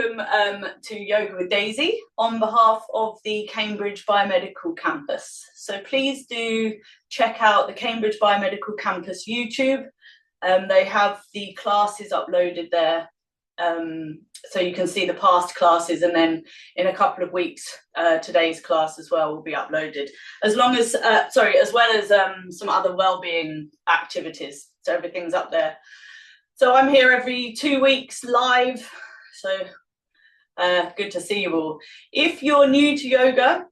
To Yoga with Daisy on behalf of the Cambridge Biomedical Campus. So please do check out the Cambridge Biomedical Campus YouTube. They have the classes uploaded there, so you can see the past classes, and then in a couple of weeks today's class as well will be uploaded, as well as some other wellbeing activities. So everything's up there. So I'm here every 2 weeks live, so good to see you all. If you're new to yoga,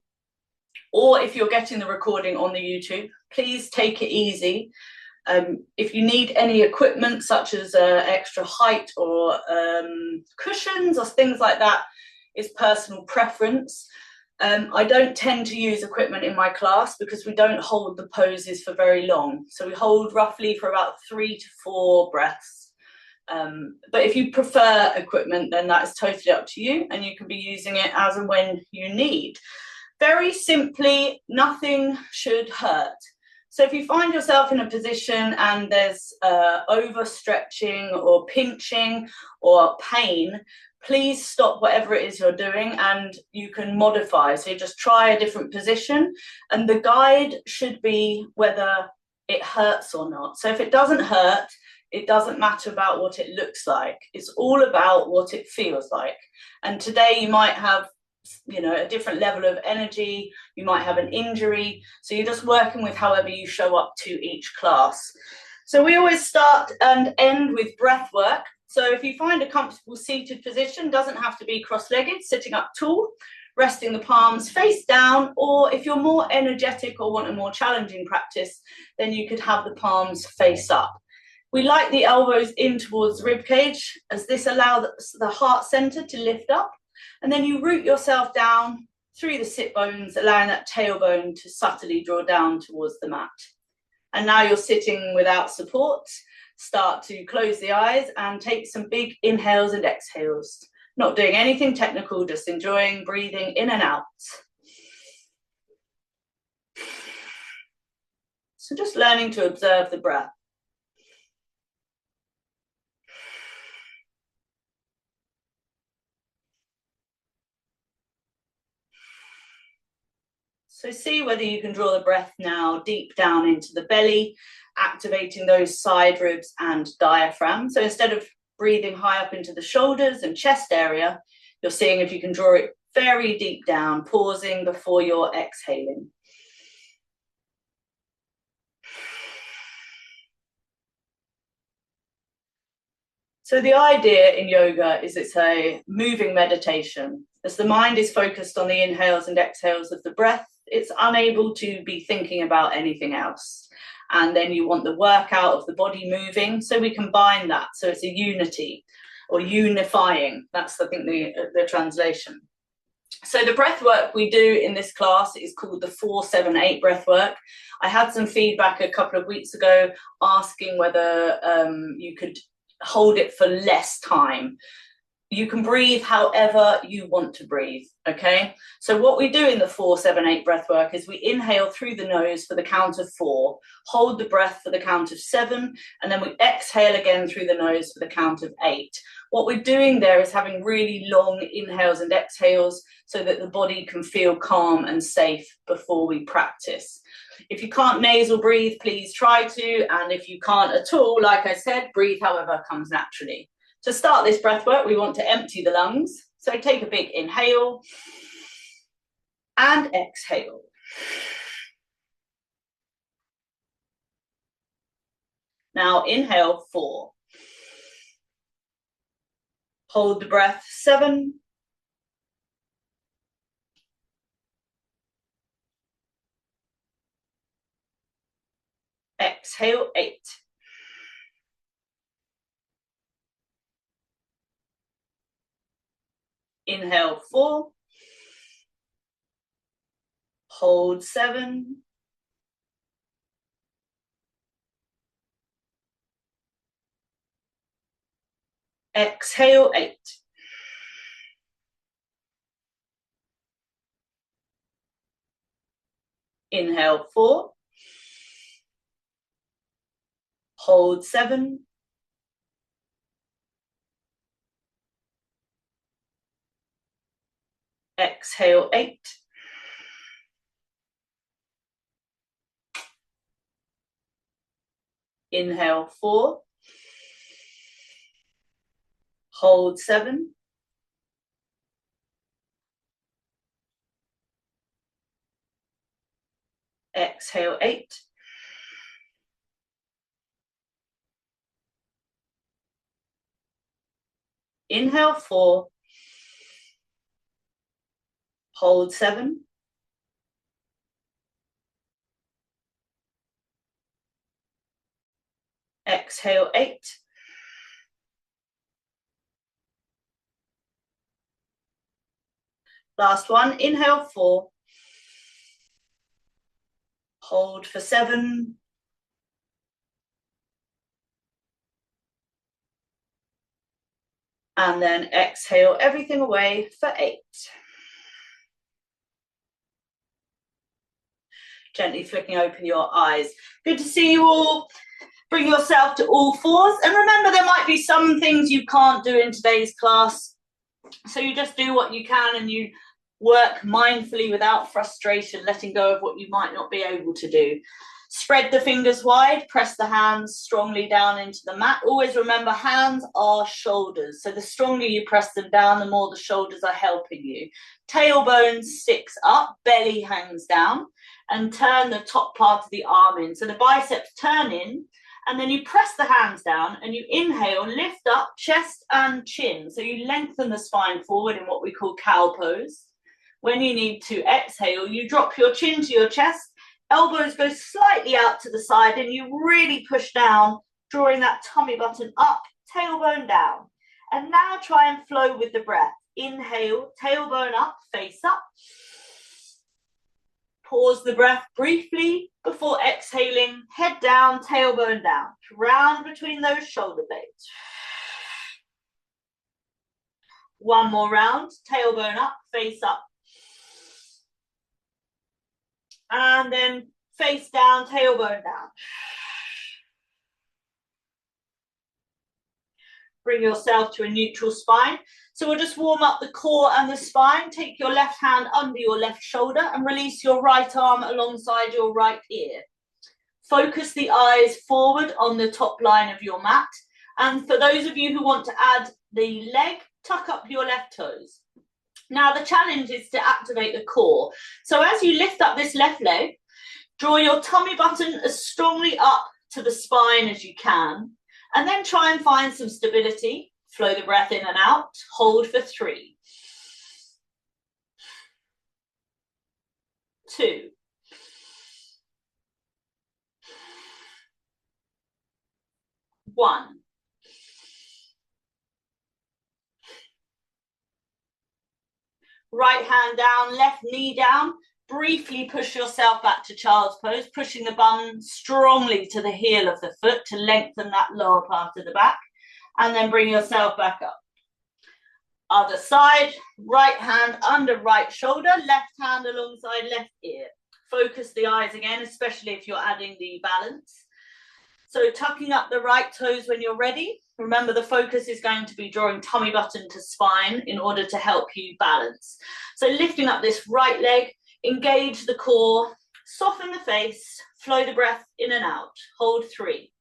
or if you're getting the recording on the YouTube, please take it easy. If you need any equipment such as extra height or cushions or things like that, it's personal preference. I don't tend to use equipment in my class because we don't hold the poses for very long. So we hold roughly for about 3 to 4 breaths. But if you prefer equipment, then that is totally up to you, and you can be using it as and when you need. Very simply, nothing should hurt. So if you find yourself in a position and there's overstretching or pinching or pain, please stop whatever it is you're doing and you can modify. So you just try a different position, and the guide should be whether it hurts or not. So if it doesn't hurt, it doesn't matter about what it looks like. It's all about what it feels like. And today you might have, a different level of energy. You might have an injury. So you're just working with however you show up to each class. So we always start and end with breath work. So if you find a comfortable seated position, doesn't have to be cross-legged, sitting up tall, resting the palms face down, or if you're more energetic or want a more challenging practice, then you could have the palms face up. We like the elbows in towards the rib cage, as this allows the heart center to lift up, and then you root yourself down through the sit bones, allowing that tailbone to subtly draw down towards the mat. And now you're sitting without support. Start to close the eyes and take some big inhales and exhales. Not doing anything technical, just enjoying breathing in and out. So just learning to observe the breath. So see whether you can draw the breath now deep down into the belly, activating those side ribs and diaphragm. So instead of breathing high up into the shoulders and chest area, you're seeing if you can draw it very deep down, pausing before you're exhaling. So the idea in yoga is it's a moving meditation. As the mind is focused on the inhales and exhales of the breath, it's unable to be thinking about anything else. And then you want the workout of the body moving, so we combine that. So it's a unity or unifying. That's, I think, the translation. So the breath work we do in this class is called the 4-7-8 breath work. I had some feedback a couple of weeks ago asking whether you could hold it for less time. You can breathe however you want to breathe, okay? So what we do in the 4-7-8 breath work is we inhale through the nose for the count of 4, hold the breath for the count of 7, and then we exhale again through the nose for the count of 8. What we're doing there is having really long inhales and exhales so that the body can feel calm and safe before we practice. If you can't nasal breathe, please try to, and if you can't at all, like I said, breathe however comes naturally. To start this breath work, we want to empty the lungs. So take a big inhale and exhale. Now inhale 4. Hold the breath 7. Exhale 8. Inhale 4. Hold 7. Exhale 8. Inhale 4. Hold 7. Exhale 8. Inhale 4. Hold 7. Exhale 8. Inhale 4. Hold 7. Exhale 8. Last one. Inhale 4. Hold for 7. And then exhale everything away for 8. Gently flicking open your eyes. Good to see you all. Bring yourself to all fours. And remember, there might be some things you can't do in today's class. So you just do what you can and you work mindfully without frustration, letting go of what you might not be able to do. Spread the fingers wide, press the hands strongly down into the mat. Always remember, hands are shoulders. So the stronger you press them down, the more the shoulders are helping you. Tailbone sticks up, belly hangs down, and turn the top part of the arm in. So the biceps turn in, and then you press the hands down and you inhale, lift up chest and chin. So you lengthen the spine forward in what we call cow pose. When you need to exhale, you drop your chin to your chest, elbows go slightly out to the side, and you really push down, drawing that tummy button up, tailbone down. And now try and flow with the breath. Inhale, tailbone up, face up. Pause the breath briefly before exhaling, head down, tailbone down. Round between those shoulder blades. One more round, tailbone up, face up. And then face down, tailbone down. Bring yourself to a neutral spine. So we'll just warm up the core and the spine. Take your left hand under your left shoulder and release your right arm alongside your right ear. Focus the eyes forward on the top line of your mat. And for those of you who want to add the leg, tuck up your left toes. Now the challenge is to activate the core. So as you lift up this left leg, draw your tummy button as strongly up to the spine as you can. And then try and find some stability. Flow the breath in and out. Hold for 3. 2. 1. Right hand down, left knee down. Briefly push yourself back to child's pose, pushing the bum strongly to the heel of the foot to lengthen that lower part of the back. And then bring yourself back up. Other side, right hand under right shoulder, left hand alongside left ear. Focus the eyes again, especially if you're adding the balance. So tucking up the right toes when you're ready. Remember, the focus is going to be drawing tummy button to spine in order to help you balance. So lifting up this right leg, engage the core, soften the face, flow the breath in and out. Hold 3.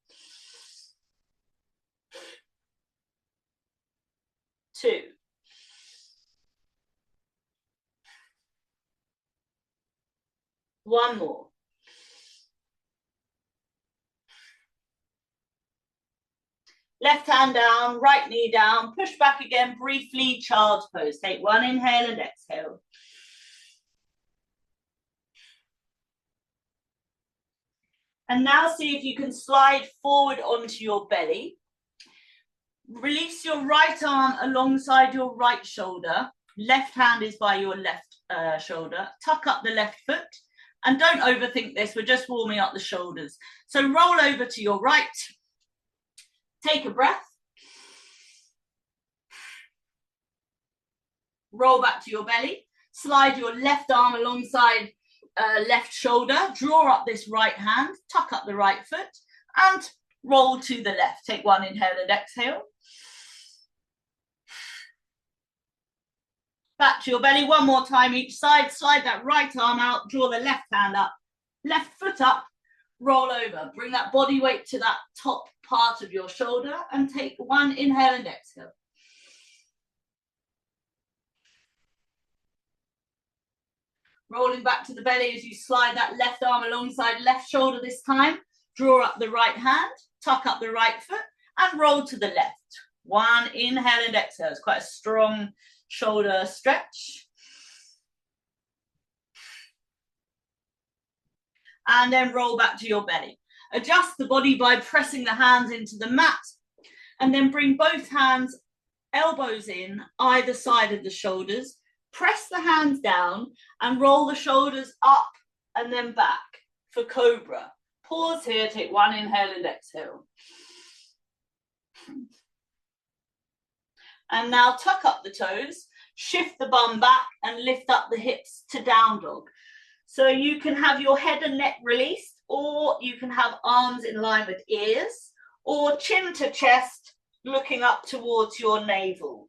2. 1 more. Left hand down, right knee down, push back again briefly, child's pose. Take 1 inhale and exhale. And now see if you can slide forward onto your belly. Release your right arm alongside your right shoulder. Left hand is by your left shoulder. Tuck up the left foot. And don't overthink this, we're just warming up the shoulders. So roll over to your right. Take a breath. Roll back to your belly. Slide your left arm alongside left shoulder. Draw up this right hand. Tuck up the right foot. And roll to the left. Take 1 inhale and exhale. Back to your belly, one more time each side. Slide that right arm out, draw the left hand up, left foot up, roll over. Bring that body weight to that top part of your shoulder and take one inhale and exhale. Rolling back to the belly as you slide that left arm alongside left shoulder this time. Draw up the right hand, tuck up the right foot and roll to the left. One inhale and exhale. It's quite a strong shoulder stretch. And then roll back to your belly. Adjust the body by pressing the hands into the mat and then bring both hands, elbows in either side of the shoulders. Press the hands down and roll the shoulders up and then back for cobra. Pause here, take one inhale and exhale. And now tuck up the toes, shift the bum back and lift up the hips to down dog. So you can have your head and neck released, or you can have arms in line with ears, or chin to chest looking up towards your navel.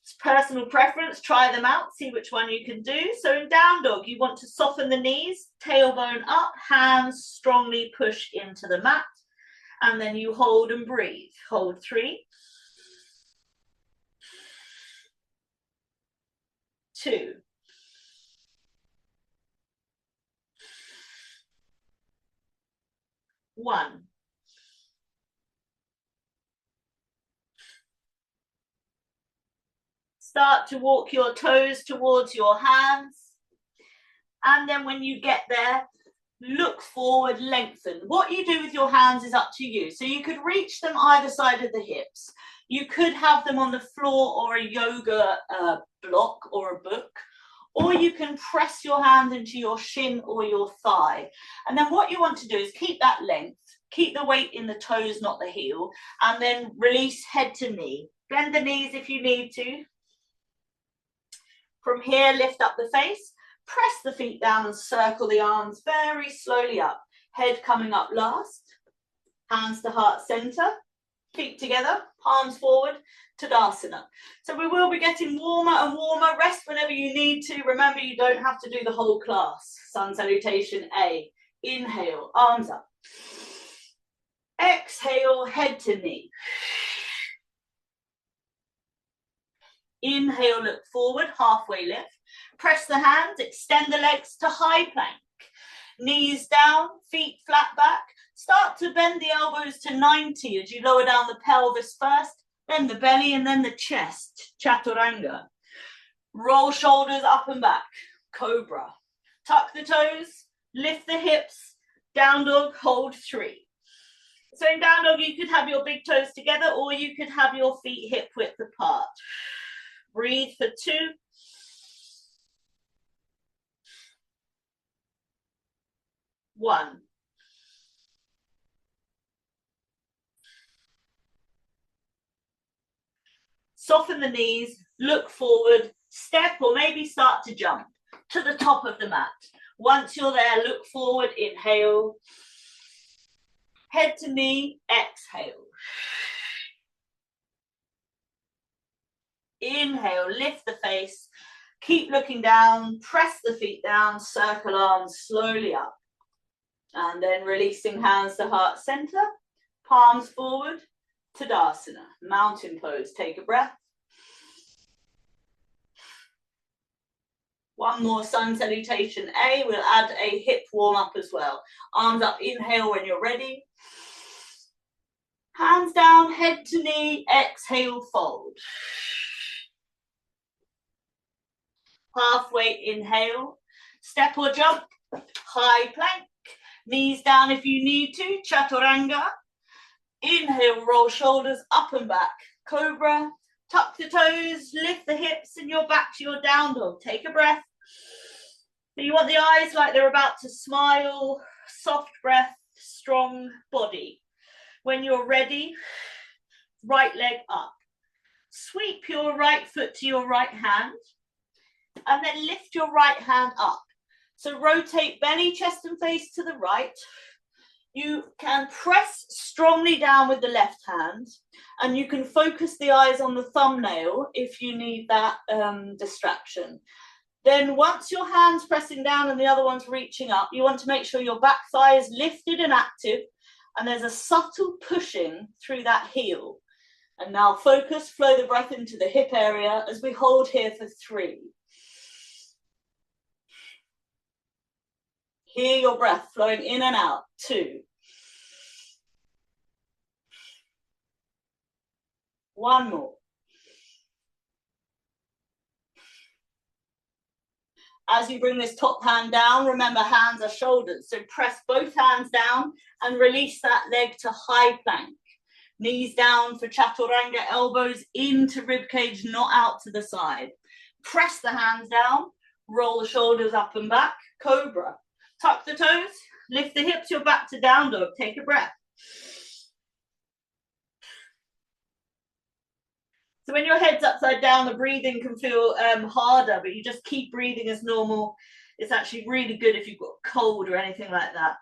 It's personal preference, try them out, see which one you can do. So in down dog, you want to soften the knees, tailbone up, hands strongly push into the mat, and then you hold and breathe. Hold 3, 2, 1. Start to walk your toes towards your hands. And then when you get there, look forward, lengthen. What you do with your hands is up to you. So you could reach them either side of the hips. You could have them on the floor or a yoga block or a book. Or you can press your hands into your shin or your thigh. And then what you want to do is keep that length, keep the weight in the toes, not the heel, and then release head to knee. Bend the knees if you need to. From here, lift up the face, press the feet down and circle the arms very slowly up. Head coming up last, hands to heart center, feet together, palms forward, Tadasana. So we will be getting warmer and warmer. Rest whenever you need to. Remember, you don't have to do the whole class. Sun salutation A. Inhale, arms up. Exhale, head to knee. Inhale, look forward, halfway lift. Press the hands, extend the legs to high plank. Knees down, feet flat back. Start to bend the elbows to 90 as you lower down the pelvis first, then the belly and then the chest, chaturanga. Roll shoulders up and back, cobra. Tuck the toes, lift the hips, down dog, hold 3. So in down dog, you could have your big toes together or you could have your feet hip width apart. Breathe for 2. 1. Soften the knees, look forward, step or maybe start to jump to the top of the mat. Once you're there, look forward, inhale. Head to knee, exhale. Inhale, lift the face, keep looking down, press the feet down, circle arms slowly up. And then releasing hands to heart center, palms forward, Tadasana, mountain pose. Take a breath. One more sun salutation A. We'll add a hip warm up as well. Arms up, inhale when you're ready. Hands down, head to knee, exhale, fold. Halfway inhale, step or jump, high plank, knees down if you need to, chaturanga. Inhale, roll shoulders up and back, cobra. Tuck the toes, lift the hips and you're back to your down dog. Take a breath. So you want the eyes like they're about to smile, soft breath, strong body. When you're ready, right leg up. Sweep your right foot to your right hand. And then lift your right hand up. So rotate belly, chest and face to the right. You can press strongly down with the left hand, and you can focus the eyes on the thumbnail if you need that distraction. Then once your hand's pressing down and the other one's reaching up, you want to make sure your back thigh is lifted and active, and there's a subtle pushing through that heel. And now focus, flow the breath into the hip area as we hold here for 3. Hear your breath flowing in and out. 2. 1 more. As you bring this top hand down, remember hands are shoulders. So press both hands down and release that leg to high plank. Knees down for chaturanga, elbows into rib cage, not out to the side. Press the hands down, roll the shoulders up and back, cobra. Tuck the toes, lift the hips, you're back to down dog. Take a breath. So when your head's upside down, the breathing can feel harder, but you just keep breathing as normal. It's actually really good if you've got a cold or anything like that.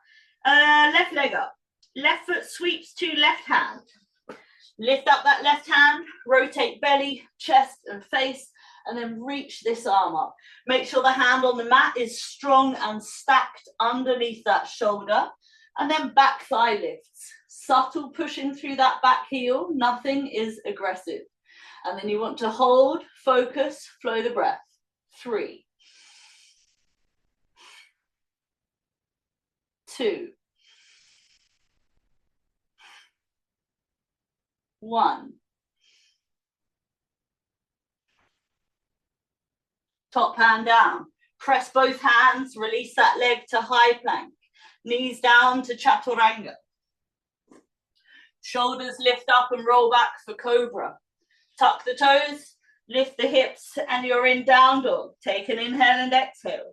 Left leg up. Left foot sweeps to left hand. Lift up that left hand, rotate belly, chest and face, and then reach this arm up. Make sure the hand on the mat is strong and stacked underneath that shoulder, and then back thigh lifts. Subtle pushing through that back heel, nothing is aggressive. And then you want to hold, focus, flow the breath. 3. 2. 1. Top hand down. Press both hands, release that leg to high plank. Knees down to chaturanga. Shoulders lift up and roll back for cobra. Tuck the toes, lift the hips, and you're in down dog. Take an inhale and exhale.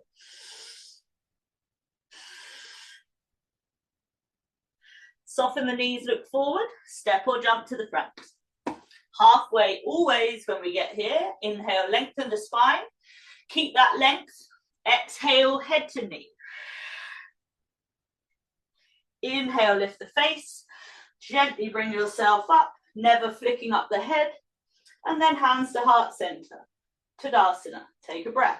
Soften the knees, look forward, step or jump to the front. Halfway always when we get here. Inhale, lengthen the spine. Keep that length. Exhale, head to knee. Inhale, lift the face. Gently bring yourself up, never flicking up the head. And then hands to heart center. Tadasana. Take a breath.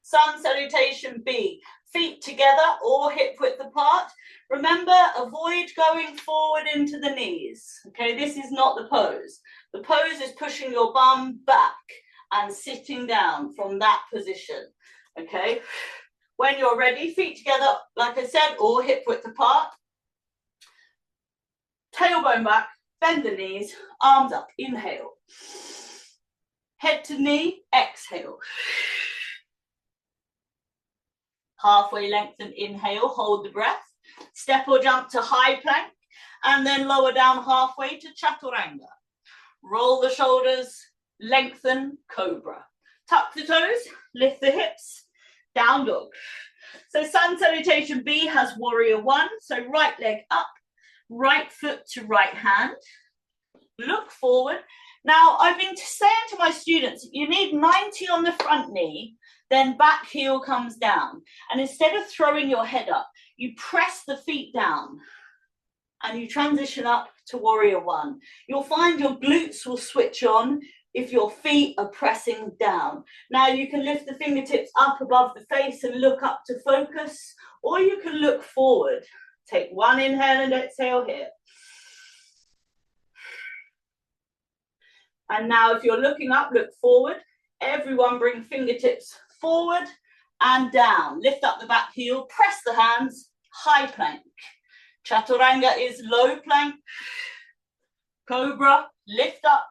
Sun salutation B. Feet together or hip width apart. Remember, avoid going forward into the knees. Okay, this is not the pose. The pose is pushing your bum back and sitting down from that position. Okay, when you're ready, feet together, like I said, or hip width apart. Tailbone back, bend the knees, arms up, inhale. Head to knee, exhale. Halfway lengthen, inhale, hold the breath. Step or jump to high plank, and then lower down halfway to chaturanga. Roll the shoulders, lengthen, cobra. Tuck the toes, lift the hips, down dog. So sun salutation B has warrior 1, so right leg up, right foot to right hand. Look forward. Now, I've been saying to my students, you need 90 on the front knee, then back heel comes down. And instead of throwing your head up, you press the feet down and you transition up to warrior 1. You'll find your glutes will switch on if your feet are pressing down. Now you can lift the fingertips up above the face and look up to focus, or you can look forward. Take one inhale and exhale here. And now if you're looking up, look forward. Everyone bring fingertips forward and down. Lift up the back heel, press the hands, high plank. Chaturanga is low plank. Cobra, lift up.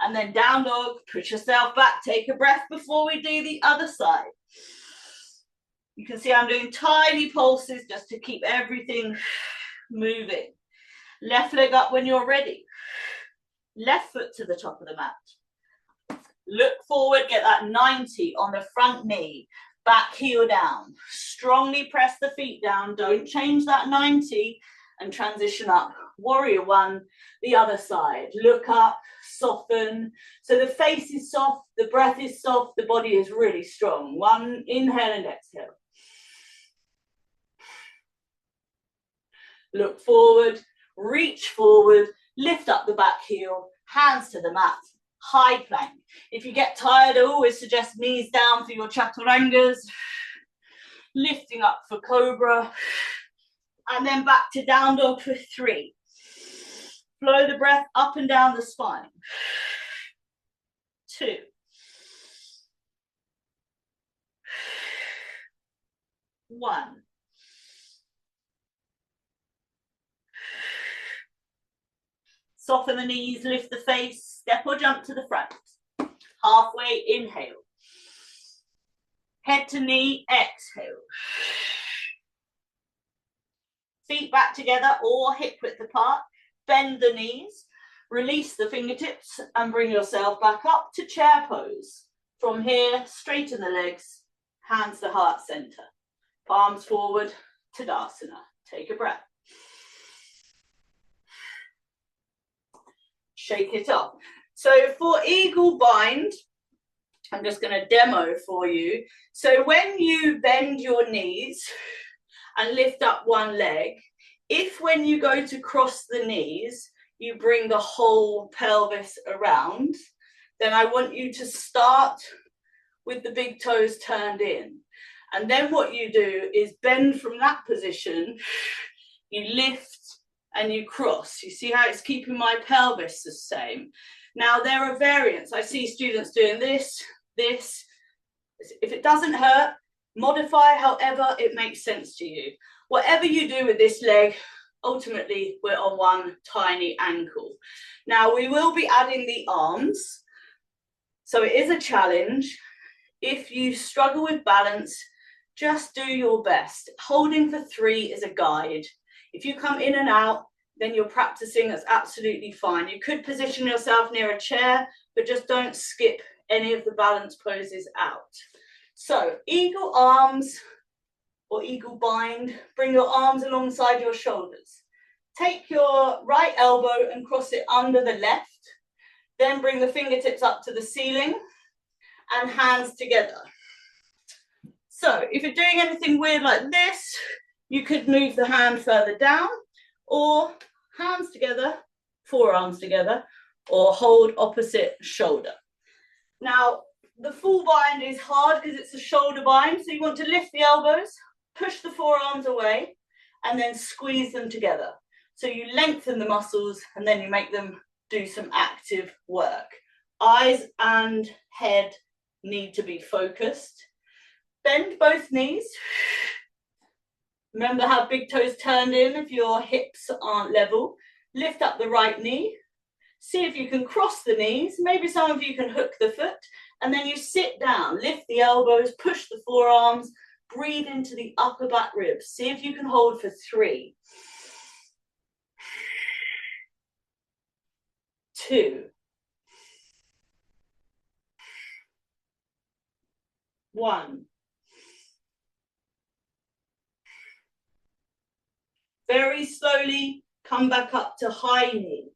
And then down dog, push yourself back. Take a breath before we do the other side. You can see I'm doing tiny pulses just to keep everything moving. Left leg up when you're ready. Left foot to the top of the mat. Look forward, get that 90 on the front knee. Back heel down. Strongly press the feet down. Don't change that 90 and transition up. Warrior 1, the other side. Look up, soften. So the face is soft, the breath is soft, the body is really strong. One inhale and exhale. Look forward, reach forward, lift up the back heel, hands to the mat, high plank. If you get tired, I always suggest knees down for your chaturangas, lifting up for cobra, and then back to down dog for 3. Flow the breath up and down the spine. 2. 1. Soften the knees, lift the face, step or jump to the front. Halfway, inhale. Head to knee, exhale. Feet back together or hip width apart. Bend the knees, release the fingertips and bring yourself back up to chair pose. From here, straighten the legs, hands to heart center. Palms forward, Tadasana. Take a breath. Shake it off. So for eagle bind, I'm just going to demo for you. So when you bend your knees and lift up one leg, if when you go to cross the knees, you bring the whole pelvis around, then I want you to start with the big toes turned in. And then what you do is bend from that position, you lift and you cross. You see how it's keeping my pelvis the same. Now there are variants. I see students doing this. If it doesn't hurt, modify however it makes sense to you. Whatever you do with this leg, ultimately we're on one tiny ankle. Now we will be adding the arms. So it is a challenge. If you struggle with balance, just do your best. Holding for 3 is a guide. If you come in and out, then you're practicing, that's absolutely fine. You could position yourself near a chair, but just don't skip any of the balance poses out. So eagle arms or eagle bind, bring your arms alongside your shoulders. Take your right elbow and cross it under the left. Then bring the fingertips up to the ceiling and hands together. So if you're doing anything weird like this, you could move the hand further down, or hands together, forearms together, or hold opposite shoulder. Now, the full bind is hard because it's a shoulder bind, so you want to lift the elbows, push the forearms away, and then squeeze them together. So you lengthen the muscles, and then you make them do some active work. Eyes and head need to be focused. Bend both knees. Remember how big toes turned in if your hips aren't level. Lift up the right knee. See if you can cross the knees. Maybe some of you can hook the foot. And then you sit down, lift the elbows, push the forearms, breathe into the upper back ribs. See if you can hold for 3. 2. 1. Very slowly come back up to high knee.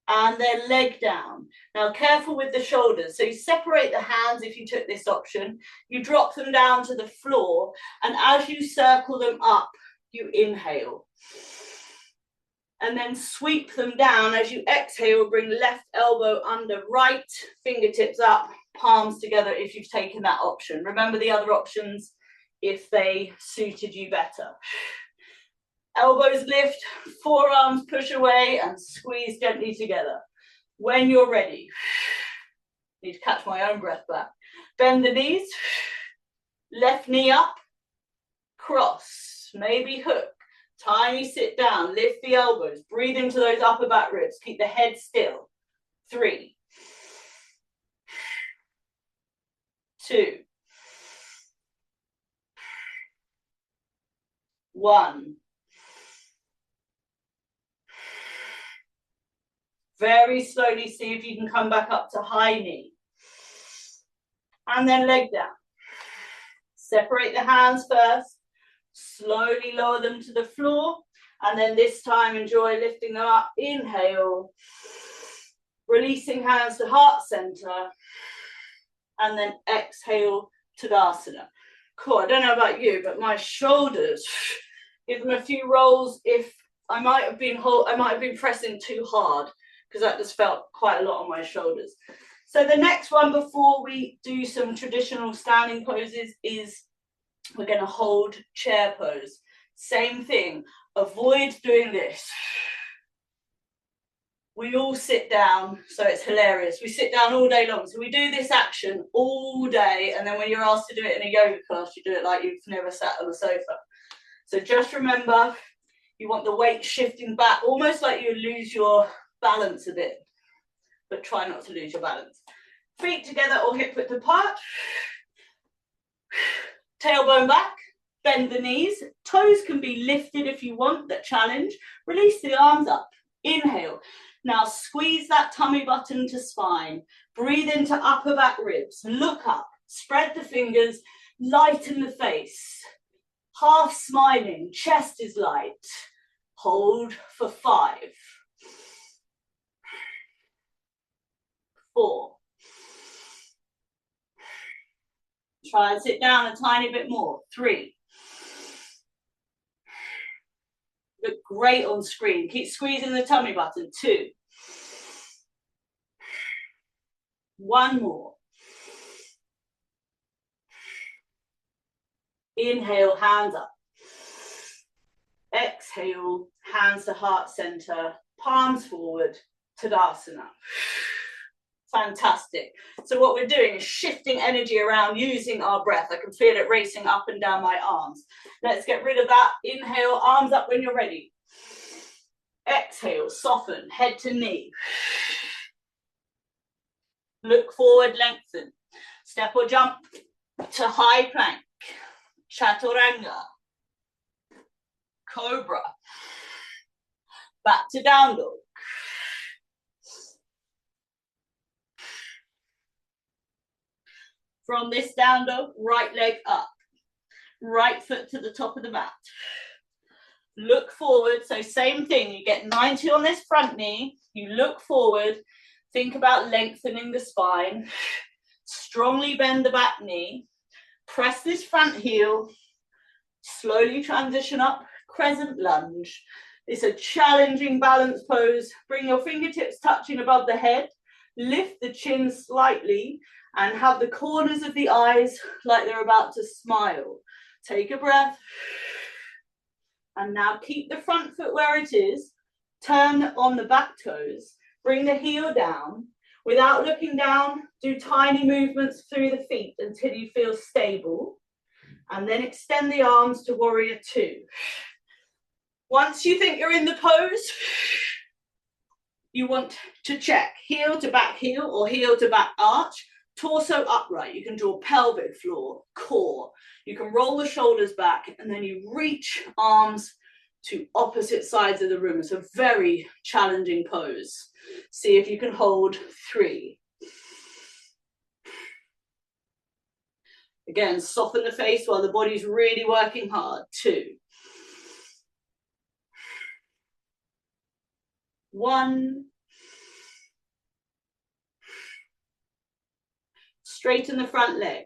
And then leg down. Now careful with the shoulders. So you separate the hands if you took this option. You drop them down to the floor. And as you circle them up, you inhale. And then sweep them down. As you exhale, bring left elbow under, right fingertips up, palms together if you've taken that option. Remember the other options if they suited you better. Elbows lift, forearms push away and squeeze gently together. When you're ready, need to catch my own breath back. Bend the knees, left knee up, cross, maybe hook, tiny sit down, lift the elbows, breathe into those upper back ribs, keep the head still. 3, 2, 1. Very slowly see if you can come back up to high knee. And then leg down. Separate the hands first. Slowly lower them to the floor. And then this time enjoy lifting them up. Inhale. Releasing hands to heart center. And then exhale, Tadasana. Cool, I don't know about you, but my shoulders Give them a few rolls. If I might have been pressing too hard because that just felt quite a lot on my shoulders. So the next one before we do some traditional standing poses is we're going to hold chair pose. Same thing. Avoid doing this. We all sit down, so it's hilarious. We sit down all day long. So we do this action all day, and then when you're asked to do it in a yoga class, you do it like you've never sat on the sofa. So just remember, you want the weight shifting back, almost like you lose your balance a bit, but try not to lose your balance. Feet together or hip width apart. Tailbone back, bend the knees. Toes can be lifted if you want, that challenge. Release the arms up. Inhale. Now squeeze that tummy button to spine. Breathe into upper back ribs. Look up. Spread the fingers. Lighten the face. Half smiling. Chest is light. Hold for 5. 4. Try and sit down a tiny bit more. 3. Look great on screen. Keep squeezing the tummy button. 2. 1 more. Inhale, hands up. Exhale, hands to heart center, palms forward, Tadasana. Fantastic. So what we're doing is shifting energy around using our breath. I can feel it racing up and down my arms. Let's get rid of that. Inhale, arms up when you're ready. Exhale, soften, head to knee. Look forward, lengthen. Step or jump to high plank. Chaturanga. Cobra. Back to down dog. From this down dog, right leg up. Right foot to the top of the mat. Look forward. So same thing. You get 90 on this front knee. You look forward. Think about lengthening the spine. Strongly bend the back knee. Press this front heel. Slowly transition up. Crescent lunge. It's a challenging balance pose. Bring your fingertips touching above the head. Lift the chin slightly and have the corners of the eyes like they're about to smile. Take a breath. And now keep the front foot where it is. Turn on the back toes. Bring the heel down. Without looking down, do tiny movements through the feet until you feel stable. And then extend the arms to warrior 2. Once you think you're in the pose, you want to check heel to back heel or heel to back arch, torso upright. You can draw pelvic floor, core. You can roll the shoulders back and then you reach arms to opposite sides of the room. It's a very challenging pose. See if you can hold 3. Again, soften the face while the body's really working hard. 2. 1. Straighten the front leg.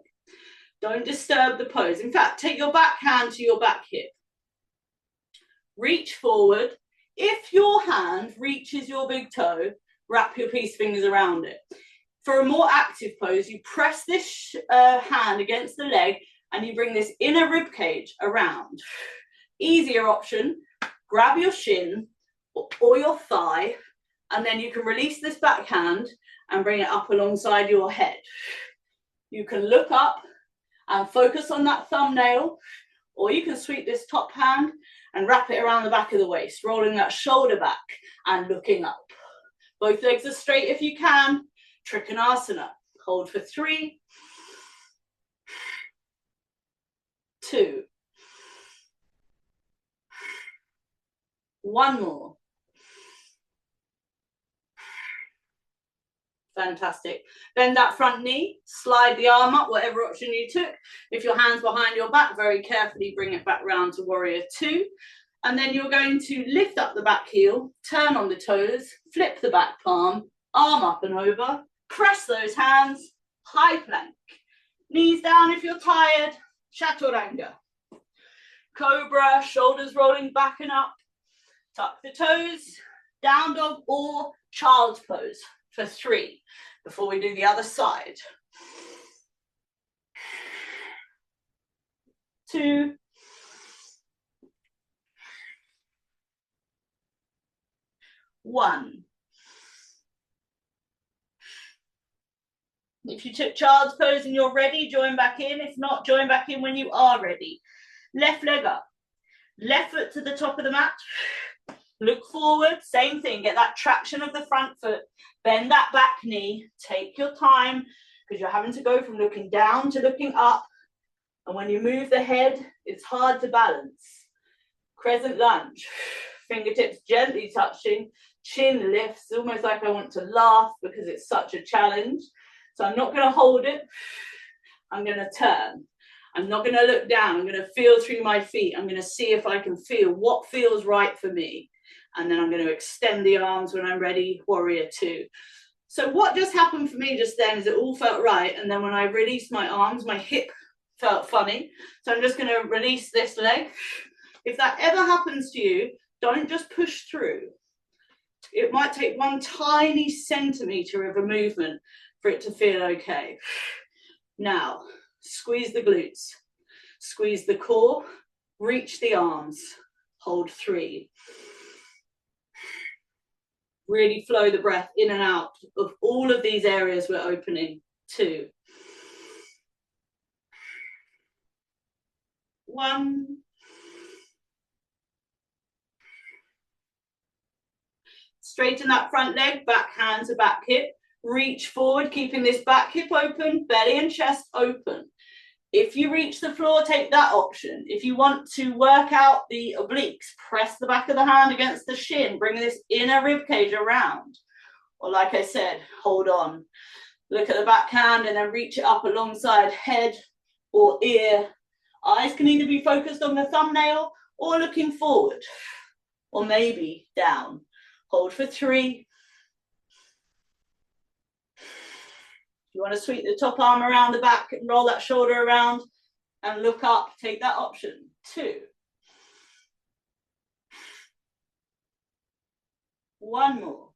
Don't disturb the pose. In fact, take your back hand to your back hip. Reach forward. If your hand reaches your big toe, wrap your peace fingers around it. For a more active pose, you press this hand against the leg and you bring this inner rib cage around. Easier option, grab your shin or your thigh, and then you can release this back hand and bring it up alongside your head. You can look up and focus on that thumbnail, or you can sweep this top hand and wrap it around the back of the waist, rolling that shoulder back and looking up. Both legs are straight if you can. Trikonasana. Hold for 3, 2, 1 more. Fantastic. Bend that front knee, slide the arm up, whatever option you took. If your hand's behind your back, very carefully bring it back round to warrior 2. And then you're going to lift up the back heel, turn on the toes, flip the back palm, arm up and over, press those hands, high plank. Knees down if you're tired, chaturanga. cobra, shoulders rolling back and up. Tuck the toes, down dog or child's pose for 3 before we do the other side. 2, 1. If you took child's pose and you're ready, join back in. If not, join back in when you are ready. Left leg up, left foot to the top of the mat. Look forward, same thing, get that traction of the front foot, bend that back knee, take your time because you're having to go from looking down to looking up. And when you move the head, it's hard to balance. Crescent lunge, fingertips gently touching, chin lifts, almost like I want to laugh because it's such a challenge. So I'm not going to hold it, I'm going to turn. I'm not going to look down, I'm going to feel through my feet. I'm going to see if I can feel what feels right for me. And then I'm going to extend the arms when I'm ready, warrior 2. So what just happened for me just then is it all felt right. And then when I released my arms, my hip felt funny. So I'm just going to release this leg. If that ever happens to you, don't just push through. It might take 1 tiny centimetre of a movement for it to feel okay. Now, squeeze the glutes, squeeze the core, reach the arms, hold 3. Really flow the breath in and out of all of these areas we're opening. 2, 1. Straighten that front leg, back hand to back hip. Reach forward, keeping this back hip open, belly and chest open. If you reach the floor, take that option. If you want to work out the obliques, press the back of the hand against the shin, bring this inner rib cage around. Or like I said, hold on. Look at the back hand and then reach it up alongside head or ear. Eyes can either be focused on the thumbnail or looking forward, or maybe down. Hold for 3. You want to sweep the top arm around the back and roll that shoulder around and look up, take that option. 2. 1 more.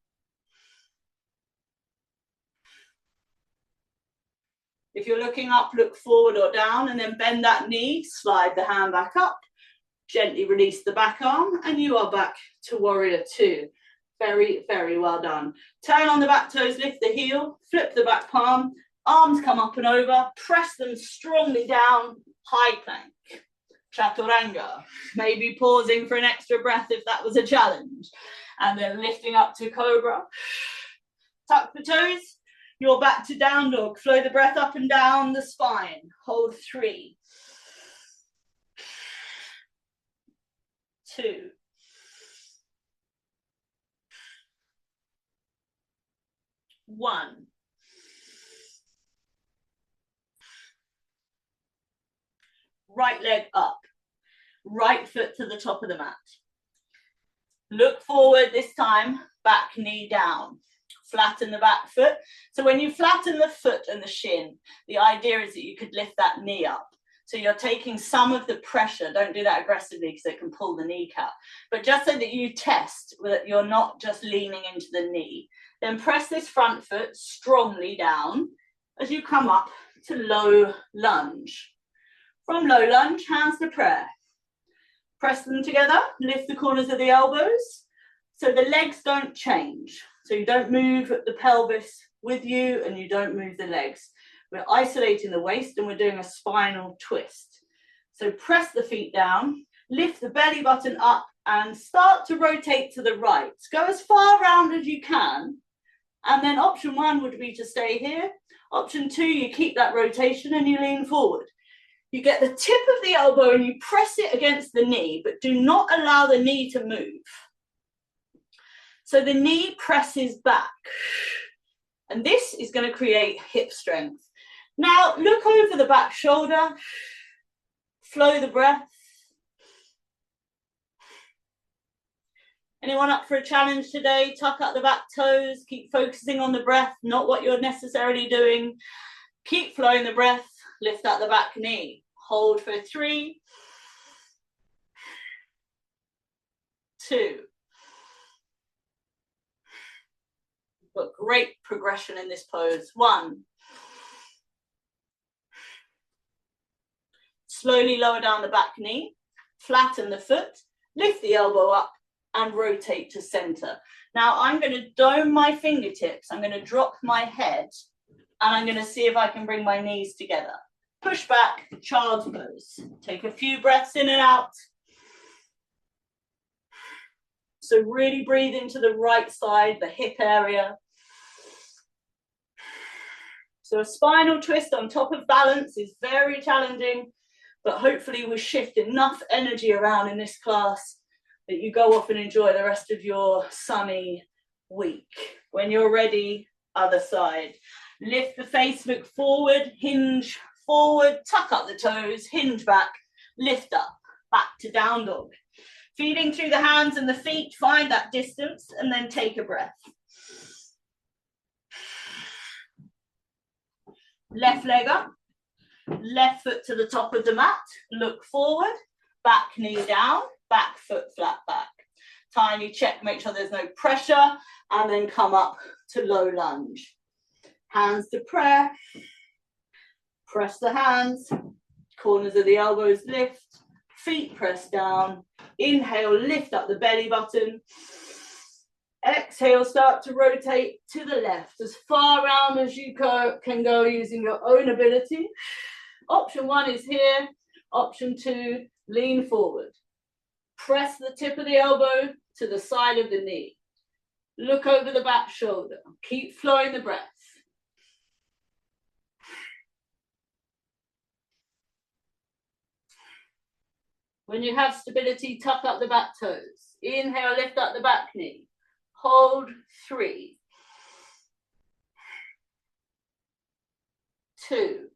If you're looking up, look forward or down and then bend that knee, slide the hand back up, gently release the back arm and you are back to warrior 2. Very, very well done. Turn on the back toes, lift the heel, flip the back palm, arms come up and over, press them strongly down, high plank, chaturanga. Maybe pausing for an extra breath if that was a challenge. And then lifting up to cobra. Tuck the toes, you're back to down dog. Flow the breath up and down the spine. Hold 3, 2, 1. Right leg up, right foot to the top of the mat. Look forward this time, back knee down. Flatten the back foot. So when you flatten the foot and the shin, the idea is that you could lift that knee up. So you're taking some of the pressure. Don't do that aggressively because it can pull the kneecap. But just so that you test that you're not just leaning into the knee. Then press this front foot strongly down as you come up to low lunge. From low lunge, hands to prayer. Press them together, lift the corners of the elbows so the legs don't change. So you don't move the pelvis with you and you don't move the legs. We're isolating the waist and we're doing a spinal twist. So press the feet down, lift the belly button up and start to rotate to the right. Go as far around as you can. And then option 1 would be to stay here. Option 2, you keep that rotation and you lean forward. You get the tip of the elbow and you press it against the knee, but do not allow the knee to move. So the knee presses back. And this is going to create hip strength. Now look over the back shoulder, flow the breath. Anyone up for a challenge today? Tuck up the back toes, keep focusing on the breath, not what you're necessarily doing. Keep flowing the breath, lift out the back knee. Hold for 3, 2. Got great progression in this pose. 1. Slowly lower down the back knee, flatten the foot, lift the elbow up and rotate to center. Now I'm going to dome my fingertips. I'm going to drop my head and I'm going to see if I can bring my knees together. Push back, child's pose. Take a few breaths in and out. So really breathe into the right side, the hip area. So a spinal twist on top of balance is very challenging, but hopefully we shift enough energy around in this class that you go off and enjoy the rest of your sunny week. When you're ready, other side. Lift the face, look forward, hinge forward, tuck up the toes, hinge back, lift up, back to down dog. Feeding through the hands and the feet, find that distance and then take a breath. Left leg up, left foot to the top of the mat, look forward, back knee down, back foot flat back. Tiny check, make sure there's no pressure, and then come up to low lunge. Hands to prayer, press the hands, corners of the elbows lift, feet press down, inhale, lift up the belly button. Exhale, start to rotate to the left, as far around as you can go using your own ability. Option 1 is here. Option 2, lean forward. Press the tip of the elbow to the side of the knee. Look over the back shoulder. Keep flowing the breath. When you have stability, tuck up the back toes. Inhale, lift up the back knee. Hold 3, 2,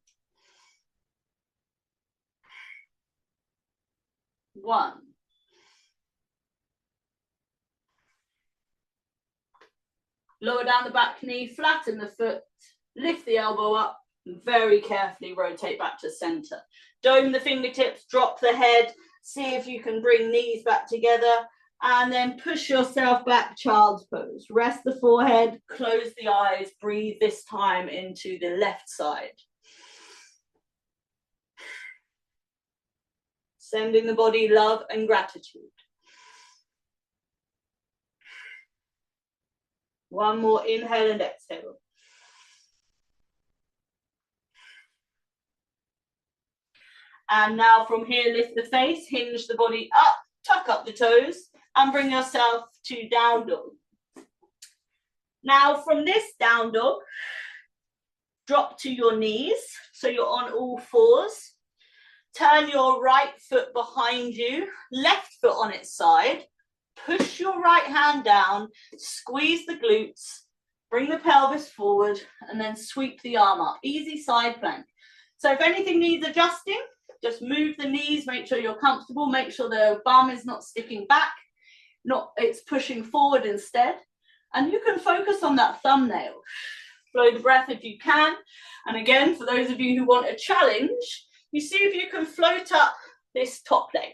1. Lower down the back knee, flatten the foot, lift the elbow up, and very carefully rotate back to center. Dome the fingertips, drop the head, see if you can bring knees back together, and then push yourself back, child's pose. Rest the forehead, close the eyes, breathe this time into the left side. Sending the body love and gratitude. One more inhale and exhale. And now from here, lift the face, hinge the body up, tuck up the toes, and bring yourself to down dog. Now from this down dog, drop to your knees, so you're on all fours. Turn your right foot behind you, left foot on its side. Push your right hand down, squeeze the glutes, bring the pelvis forward, and then sweep the arm up. Easy side plank. So if anything needs adjusting, just move the knees, make sure you're comfortable, make sure the bum is not sticking back, it's pushing forward instead. And you can focus on that thumbnail. Flow the breath if you can. And again, for those of you who want a challenge, you see if you can float up this top leg.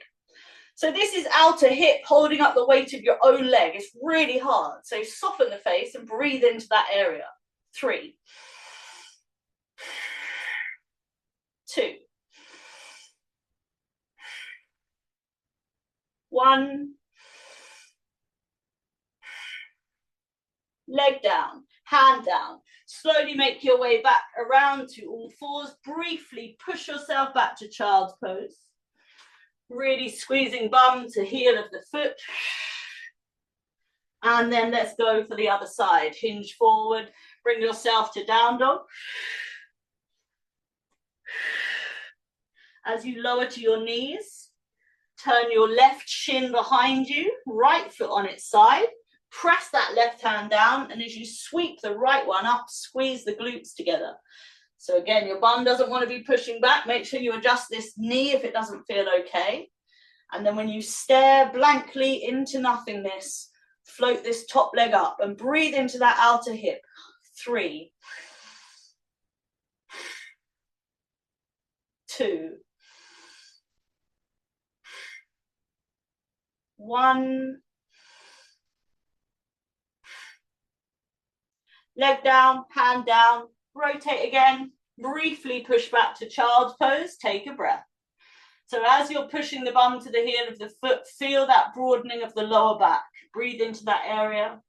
So this is outer hip holding up the weight of your own leg. It's really hard. So soften the face and breathe into that area. 3, 2, 1. Leg down, hand down. Slowly make your way back around to all fours. Briefly push yourself back to child's pose. Really squeezing bum to heel of the foot. And then let's go for the other side. Hinge forward, bring yourself to down dog. As you lower to your knees, turn your left shin behind you, right foot on its side. Press that left hand down, and as you sweep the right one up, squeeze the glutes together. So again, your bum doesn't want to be pushing back. Make sure you adjust this knee if it doesn't feel okay. And then when you stare blankly into nothingness, float this top leg up and breathe into that outer hip. 3, 2, 1. leg down, hand down, rotate again, briefly push back to child's pose, take a breath. So as you're pushing the bum to the heel of the foot, feel that broadening of the lower back. Breathe into that area.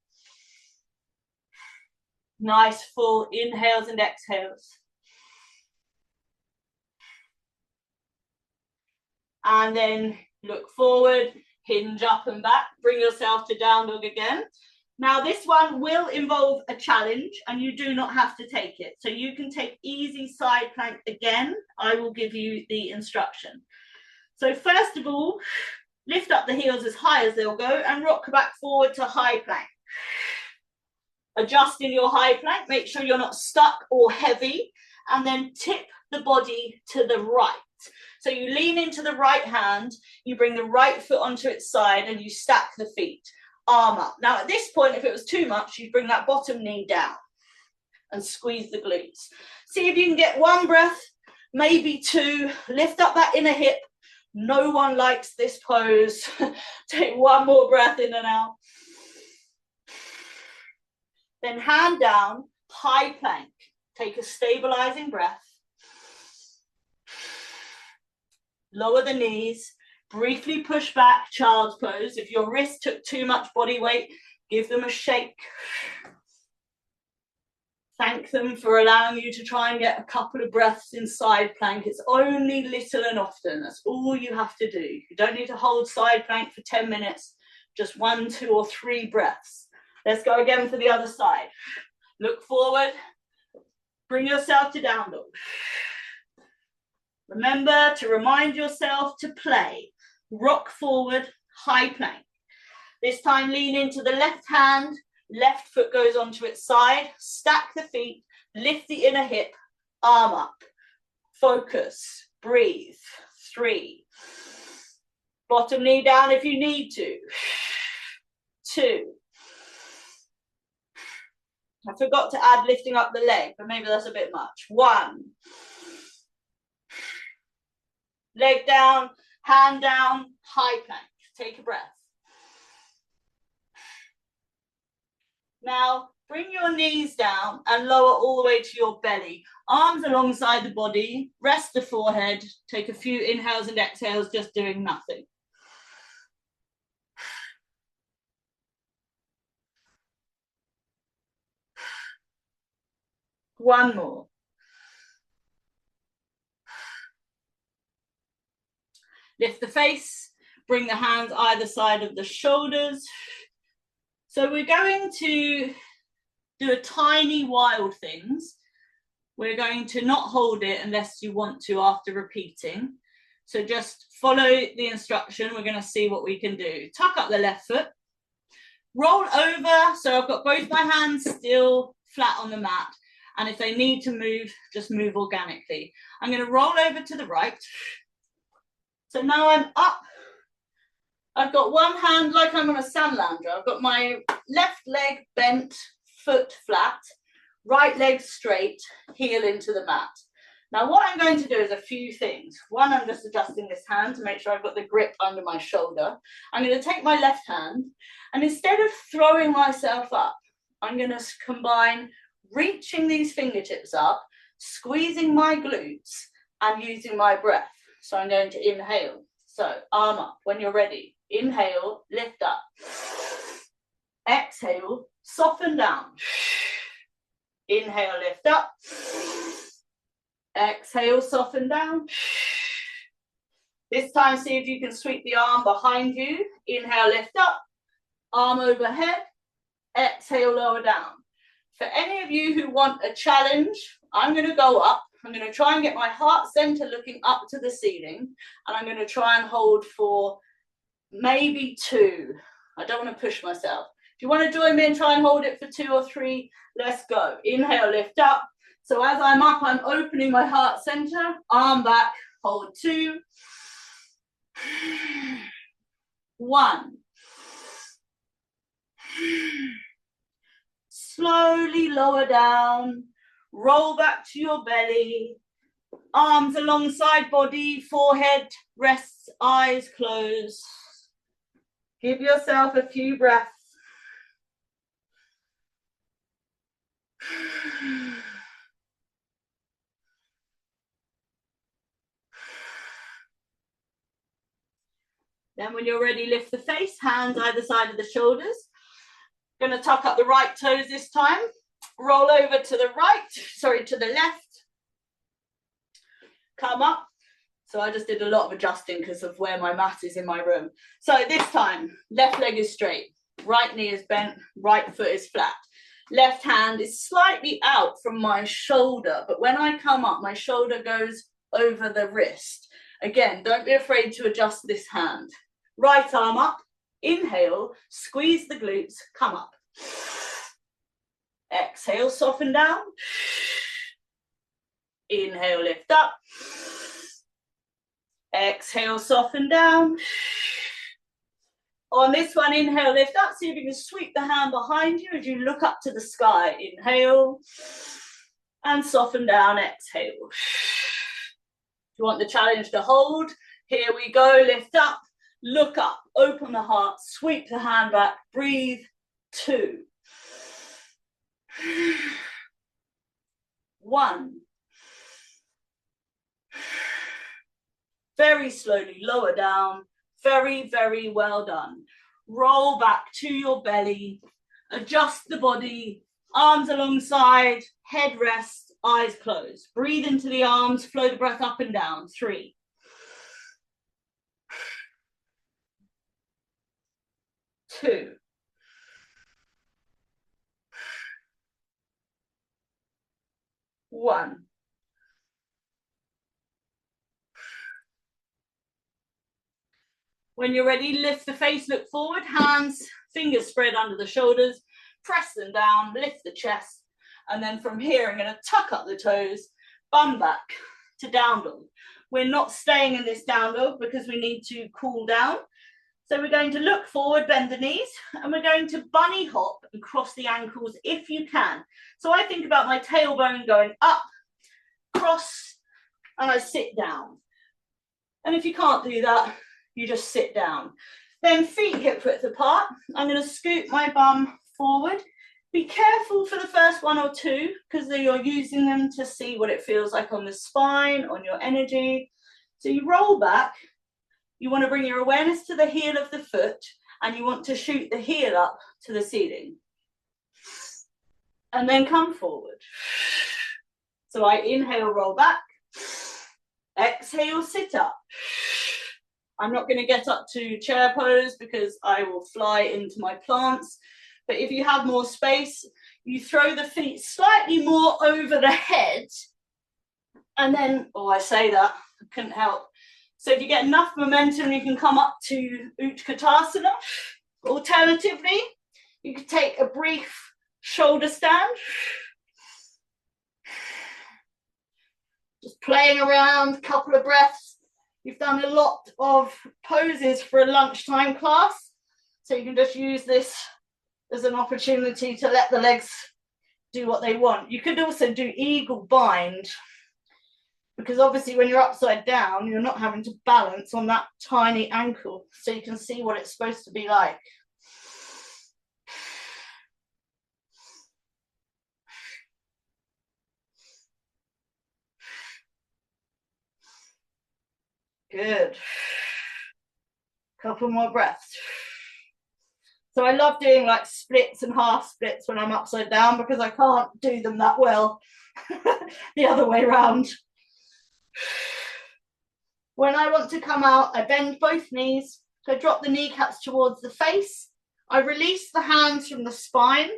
Nice full inhales and exhales. And then look forward, hinge up and back, bring yourself to down dog again. Now this one will involve a challenge and you do not have to take it. So you can take easy side plank again. I will give you the instruction. So first of all, lift up the heels as high as they'll go and rock back forward to high plank. Adjust in your high plank, make sure you're not stuck or heavy, and then tip the body to the right. So you lean into the right hand, you bring the right foot onto its side and you stack the feet, arm up. Now at this point, if it was too much, you'd bring that bottom knee down and squeeze the glutes. See if you can get one breath, maybe two, lift up that inner hip. No one likes this pose. Take one more breath in and out. Then hand down, high plank. Take a stabilizing breath. Lower the knees, briefly push back, child's pose. If your wrist took too much body weight, give them a shake. Thank them for allowing you to try and get a couple of breaths in side plank. It's only little and often. That's all you have to do. You don't need to hold side plank for 10 minutes, just 1, 2, or 3 breaths. Let's go again for the other side. Look forward, bring yourself to down dog. Remember to remind yourself to play. Rock forward, high plank. This time lean into the left hand, left foot goes onto its side, stack the feet, lift the inner hip, arm up. Focus, breathe. 3. Bottom knee down if you need to. 2. I forgot to add lifting up the leg, but maybe that's a bit much. 1. Leg down, hand down, high plank. Take a breath. Now, bring your knees down and lower all the way to your belly. Arms alongside the body, rest the forehead. Take a few inhales and exhales, just doing nothing. One more. Lift the face, bring the hands either side of the shoulders. So we're going to do a tiny wild things. We're going to not hold it unless you want to after repeating. So just follow the instruction. We're going to see what we can do. Tuck up the left foot. Roll over. So I've got both my hands still flat on the mat. And if they need to move, just move organically. I'm going to roll over to the right. So now I'm up. I've got one hand like I'm on a sand lounger. I've got my left leg bent, foot flat, right leg straight, heel into the mat. Now what I'm going to do is a few things. One, I'm just adjusting this hand to make sure I've got the grip under my shoulder. I'm going to take my left hand and instead of throwing myself up, I'm going to combine reaching these fingertips up, squeezing my glutes and using my breath. So I'm going to inhale. So arm up when you're ready. Inhale, lift up. Exhale, soften down. Inhale, lift up. Exhale, soften down. This time, see if you can sweep the arm behind you. Inhale, lift up. Arm overhead. Exhale, lower down. For any of you who want a challenge, I'm going to go up. I'm going to try and get my heart center looking up to the ceiling. And I'm going to try and hold for maybe 2. I don't want to push myself. If you want to join me and try and hold it for 2 or 3, let's go. Inhale, lift up. So as I'm up, I'm opening my heart center, arm back, hold 2. 1. Slowly lower down, roll back to your belly, arms alongside body, forehead rests, eyes closed. Give yourself a few breaths. Then when you're ready, lift the face, hands either side of the shoulders. Going to tuck up the right toes this time. Roll over to the right, sorry, to the left. Come up. So I just did a lot of adjusting because of where my mat is in my room. So this time, left leg is straight, right knee is bent, right foot is flat. Left hand is slightly out from my shoulder, but when I come up, my shoulder goes over the wrist. Again, don't be afraid to adjust this hand. Right arm up, inhale, squeeze the glutes, come up. Exhale, soften down. Inhale, lift up. Exhale, soften down. On this one, inhale, lift up. See if you can sweep the hand behind you as you look up to the sky. Inhale and soften down, exhale. If you want the challenge to hold, here we go. Lift up, look up, open the heart, sweep the hand back, breathe. 2, 1. Very slowly lower down. Very, very well done. Roll back to your belly. Adjust the body. Arms alongside. Head rest. Eyes closed. Breathe into the arms. Flow the breath up and down. 3. 2. 1. When you're ready, lift the face, look forward, hands, fingers spread under the shoulders, press them down, lift the chest, and then from here, I'm going to tuck up the toes, bum back to down dog. We're not staying in this down dog because we need to cool down. So we're going to look forward, bend the knees, and we're going to bunny hop and cross the ankles if you can. So I think about my tailbone going up, cross, and I sit down. And if you can't do that, you just sit down. Then feet hip width apart. I'm going to scoot my bum forward. Be careful for the first 1 or 2 because you're using them to see what it feels like on the spine, on your energy. So you roll back. You want to bring your awareness to the heel of the foot and you want to shoot the heel up to the ceiling. And then come forward. So I inhale, roll back. Exhale, sit up. I'm not going to get up to chair pose because I will fly into my plants. But if you have more space, you throw the feet slightly more over the head. And then, oh, I say that, I couldn't help. So if you get enough momentum, you can come up to Utkatasana. Alternatively, you could take a brief shoulder stand. Just playing around, a couple of breaths. You've done a lot of poses for a lunchtime class, so you can just use this as an opportunity to let the legs do what they want. You could also do eagle bind, because obviously when you're upside down, you're not having to balance on that tiny ankle, so you can see what it's supposed to be like. Good. Couple more breaths. So I love doing like splits and half splits when I'm upside down because I can't do them that well the other way around. When I want to come out, I bend both knees. So I drop the kneecaps towards the face. I release the hands from the spine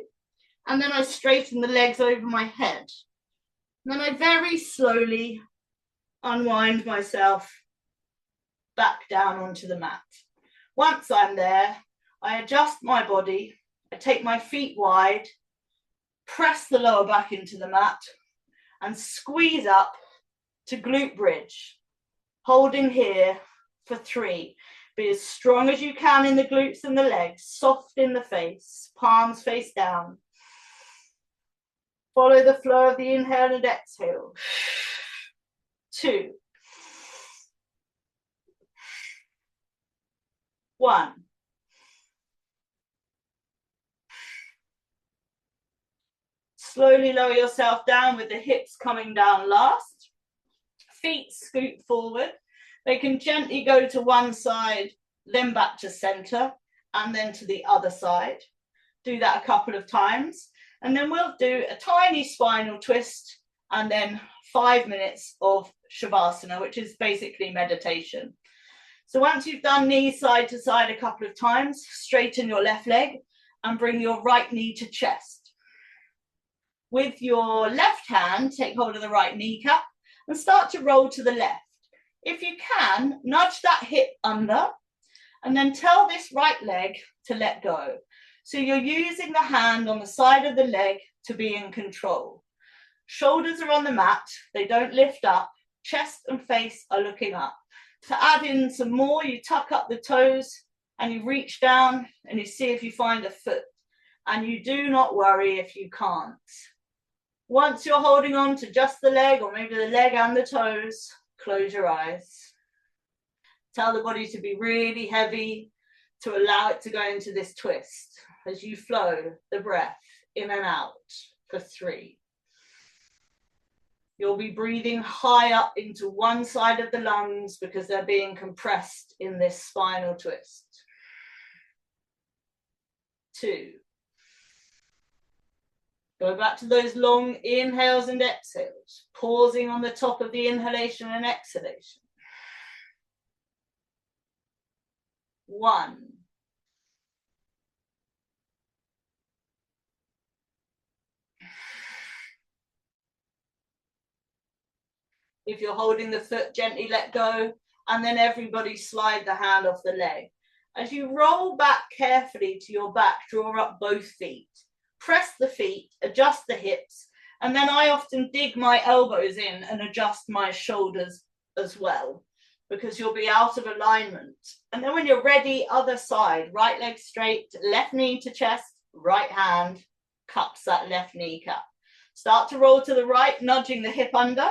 and then I straighten the legs over my head. And then I very slowly unwind myself back down onto the mat. Once I'm there, I adjust my body, I take my feet wide, press the lower back into the mat and squeeze up to glute bridge. Holding here for 3. Be as strong as you can in the glutes and the legs, soft in the face, palms face down. Follow the flow of the inhale and exhale. 2. 1. Slowly lower yourself down with the hips coming down last. Feet scoot forward. They can gently go to one side, then back to center, and then to the other side. Do that a couple of times, and then we'll do a tiny spinal twist, and then 5 minutes of Shavasana, which is basically meditation. So once you've done knees side to side a couple of times, straighten your left leg and bring your right knee to chest. With your left hand, take hold of the right kneecap and start to roll to the left. If you can, nudge that hip under and then tell this right leg to let go. So you're using the hand on the side of the leg to be in control. Shoulders are on the mat, they don't lift up, chest and face are looking up. To add in some more, you tuck up the toes and you reach down and you see if you find a foot. And you do not worry if you can't. Once you're holding on to just the leg, or maybe the leg and the toes, close your eyes. Tell the body to be really heavy to allow it to go into this twist as you flow the breath in and out for 3. You'll be breathing high up into one side of the lungs because they're being compressed in this spinal twist. 2. Go back to those long inhales and exhales, pausing on the top of the inhalation and exhalation. 1. If you're holding the foot, gently let go, and then everybody slide the hand off the leg. As you roll back carefully to your back, draw up both feet. Press the feet, adjust the hips, and then I often dig my elbows in and adjust my shoulders as well, because you'll be out of alignment. And then when you're ready, other side, right leg straight, left knee to chest, right hand cups that left kneecap. Start to roll to the right, nudging the hip under,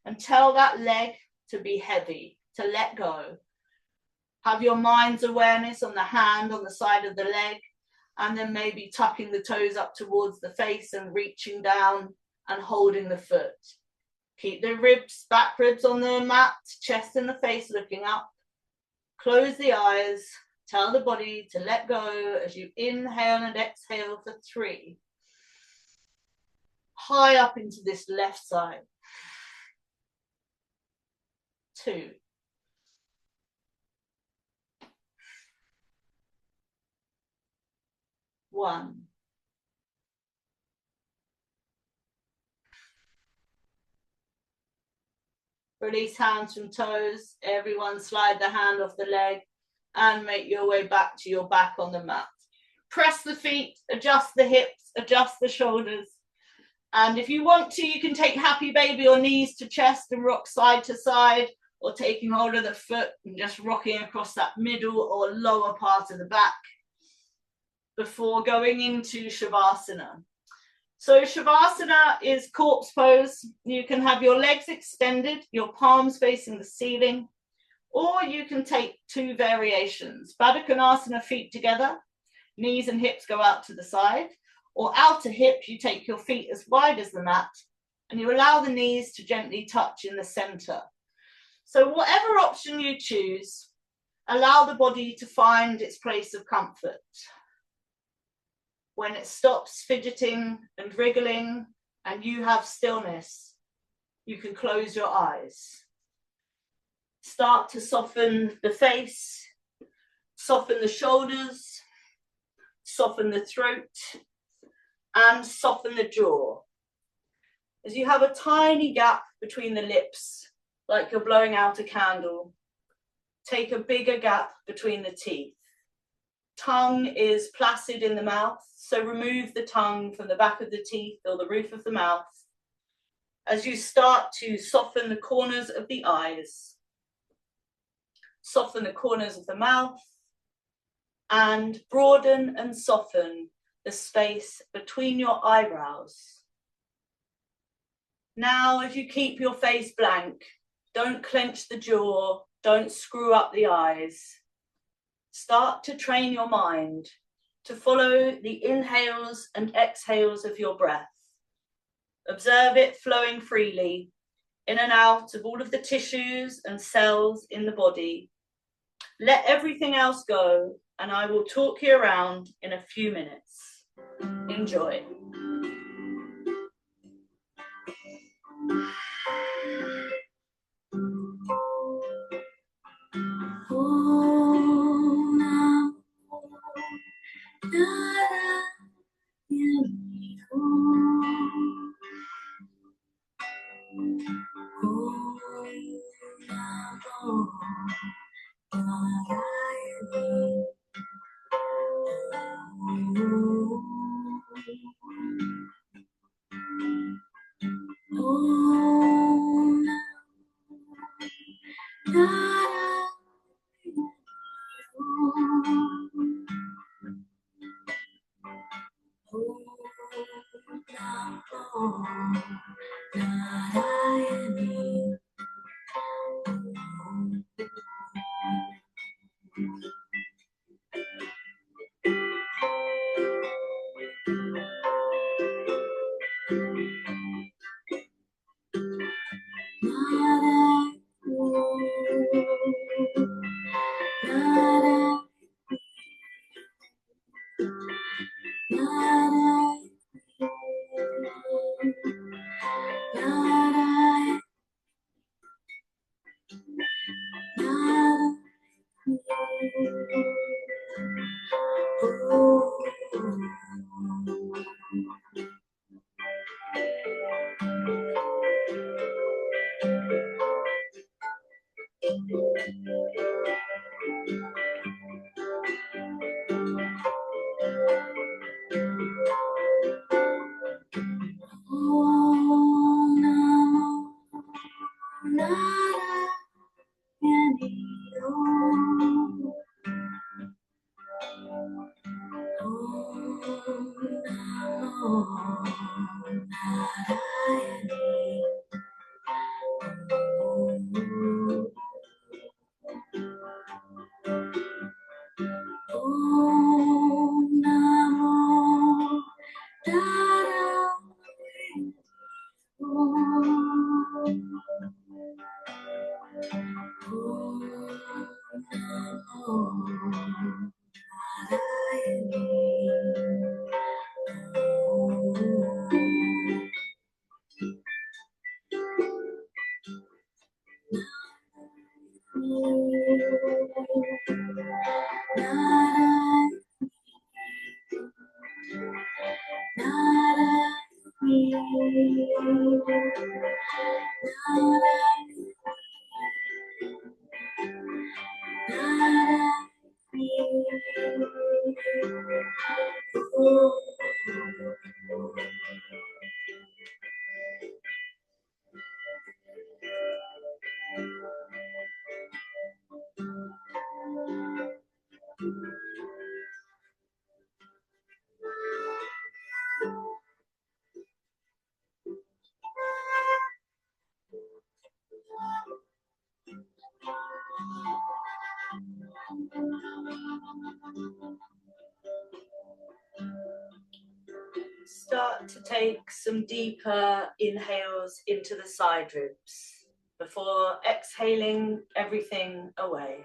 and tell that leg to be heavy, to let go. Have your mind's awareness on the hand on the side of the leg, and then maybe tucking the toes up towards the face and reaching down and holding the foot. Keep the ribs, back ribs on the mat, chest and the face looking up. Close the eyes, tell the body to let go as you inhale and exhale for 3. High up into this left side. 2. 1. Release hands from toes. Everyone slide the hand off the leg and make your way back to your back on the mat. Press the feet, adjust the hips, adjust the shoulders. And if you want to, you can take happy baby or knees to chest and rock side to side, or taking hold of the foot and just rocking across that middle or lower part of the back before going into Shavasana. So Shavasana is corpse pose. You can have your legs extended, your palms facing the ceiling, or you can take 2 variations. Baddha Konasana, feet together, knees and hips go out to the side, or outer hip, you take your feet as wide as the mat and you allow the knees to gently touch in the center. So whatever option you choose, allow the body to find its place of comfort. When it stops fidgeting and wriggling and you have stillness, you can close your eyes. Start to soften the face, soften the shoulders, soften the throat, and soften the jaw. As you have a tiny gap between the lips, like you're blowing out a candle, take a bigger gap between the teeth. Tongue is placid in the mouth, so remove the tongue from the back of the teeth or the roof of the mouth. As you start to soften the corners of the eyes, soften the corners of the mouth, and broaden and soften the space between your eyebrows. Now, as you keep your face blank, don't clench the jaw, don't screw up the eyes. Start to train your mind to follow the inhales and exhales of your breath. Observe it flowing freely in and out of all of the tissues and cells in the body. Let everything else go, and I will talk you around in a few minutes. Enjoy. Start to take some deeper inhales into the side ribs before exhaling everything away.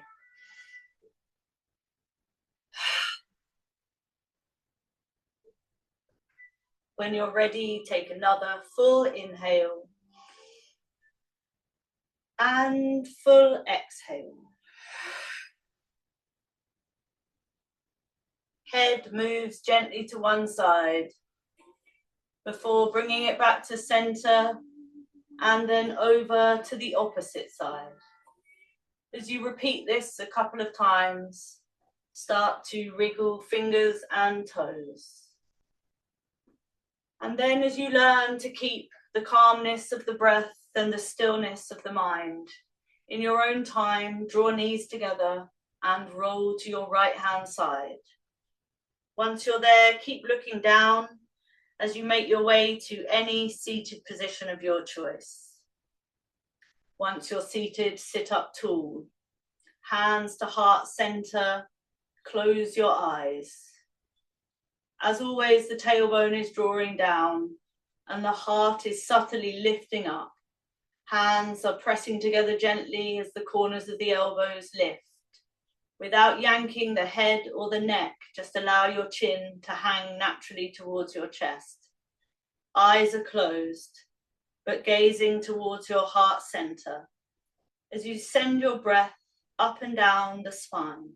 When you're ready, take another full inhale and full exhale. Head moves gently to one side before bringing it back to center and then over to the opposite side. As you repeat this a couple of times, start to wriggle fingers and toes. And then as you learn to keep the calmness of the breath and the stillness of the mind, in your own time, draw knees together and roll to your right hand side. Once you're there, keep looking down as you make your way to any seated position of your choice. Once you're seated, sit up tall. Hands to heart center, close your eyes. As always, the tailbone is drawing down and the heart is subtly lifting up. Hands are pressing together gently as the corners of the elbows lift. Without yanking the head or the neck, just allow your chin to hang naturally towards your chest. Eyes are closed, but gazing towards your heart center as you send your breath up and down the spine.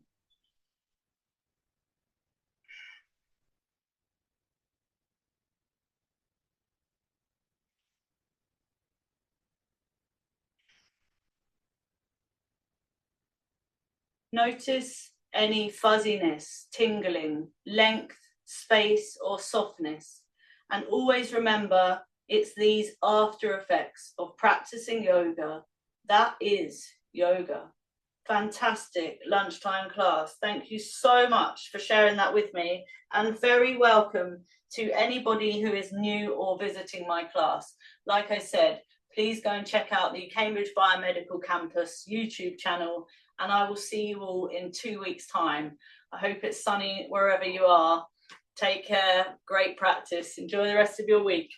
Notice any fuzziness, tingling, length, space, or softness. And always remember, it's these after effects of practicing yoga. That is yoga. Fantastic lunchtime class. Thank you so much for sharing that with me, and very welcome to anybody who is new or visiting my class. Like I said, please go and check out the Cambridge Biomedical Campus YouTube channel, and I will see you all in 2 weeks' time. I hope it's sunny wherever you are. Take care, great practice. Enjoy the rest of your week.